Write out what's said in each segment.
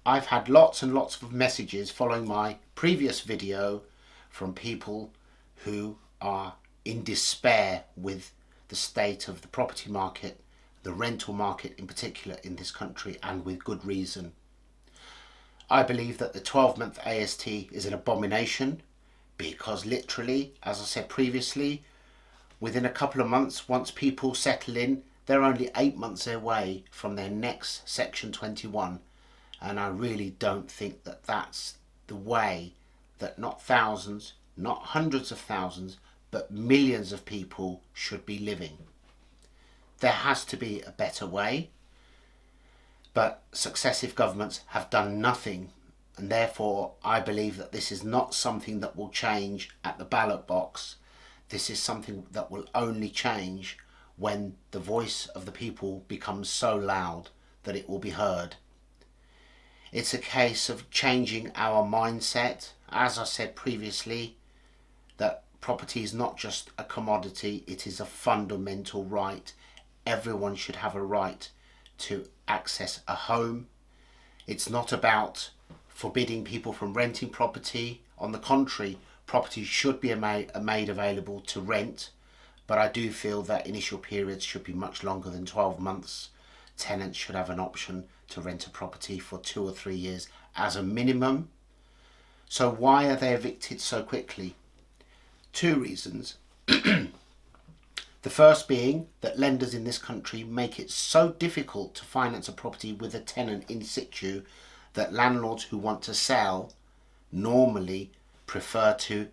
I've had lots and lots of messages following my previous video from people who are in despair with the state of the property market, the rental market in particular in this country, and with good reason. I believe that the 12-month AST is an abomination because literally, as I said previously, within a couple of months, once people settle in, they're only 8 months away from their next Section 21. And I really don't think that that's the way that not thousands, not hundreds of thousands, but millions of people should be living. There has to be a better way, but successive governments have done nothing, and therefore I believe that this is not something that will change at the ballot box. This is something that will only change when the voice of the people becomes so loud that it will be heard. It's a case of changing our mindset. As I said previously, that property is not just a commodity, it is a fundamental right. Everyone should have a right to access a home. It's not about forbidding people from renting property. On the contrary, property should be made available to rent, but I do feel that initial periods should be much longer than 12 months. Tenants should have an option to rent a property for 2 or 3 years as a minimum. So why are they evicted so quickly? 2 reasons. The first being that lenders in this country make it so difficult to finance a property with a tenant in situ that landlords who want to sell normally prefer to,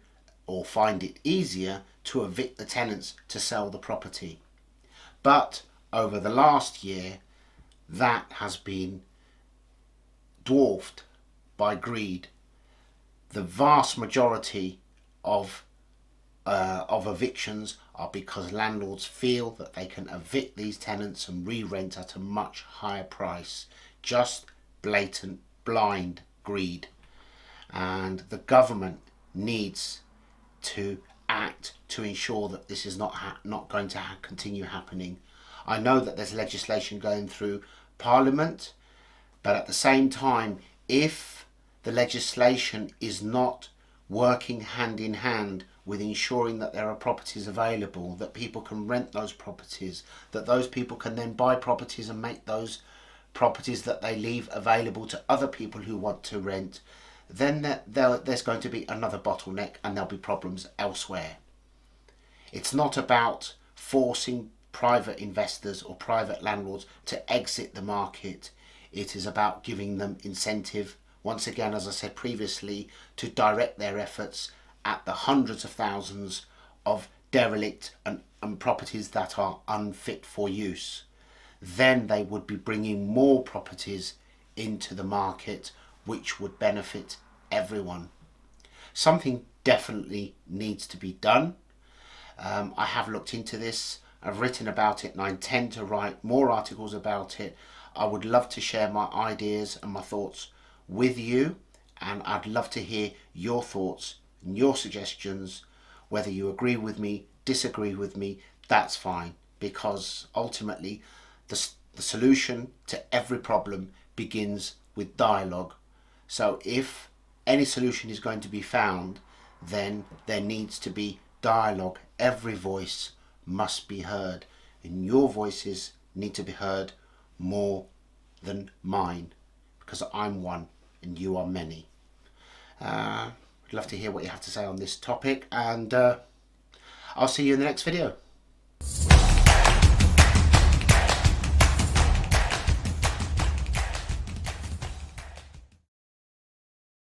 or find it easier, to evict the tenants to sell the property. But over the last year, that has been dwarfed by greed. The vast majority of evictions are because landlords feel that they can evict these tenants and re-rent at a much higher price. Just blatant, blind greed. And the government needs to act to ensure that this is not going to continue happening. I know that there's legislation going through Parliament, but at the same time, if the legislation is not working hand in hand with ensuring that there are properties available, that people can rent those properties, that those people can then buy properties and make those properties that they leave available to other people who want to rent, then there's going to be another bottleneck and there'll be problems elsewhere. It's not about forcing private investors or private landlords to exit the market. It is about giving them incentive, once again, as I said previously, to direct their efforts at the hundreds of thousands of derelict and properties that are unfit for use. Then they would be bringing more properties into the market, which would benefit everyone. Something definitely needs to be done. I have looked into this, I've written about it, and I intend to write more articles about it. I would love to share my ideas and my thoughts with you, and I'd love to hear your thoughts and your suggestions. Whether you agree with me, disagree with me, that's fine, because ultimately the solution to every problem begins with dialogue. So if any solution is going to be found, then there needs to be dialogue. Every voice must be heard, and your voices need to be heard more than mine, because I'm one and you are many. I'd love to hear what you have to say on this topic, and I'll see you in the next video.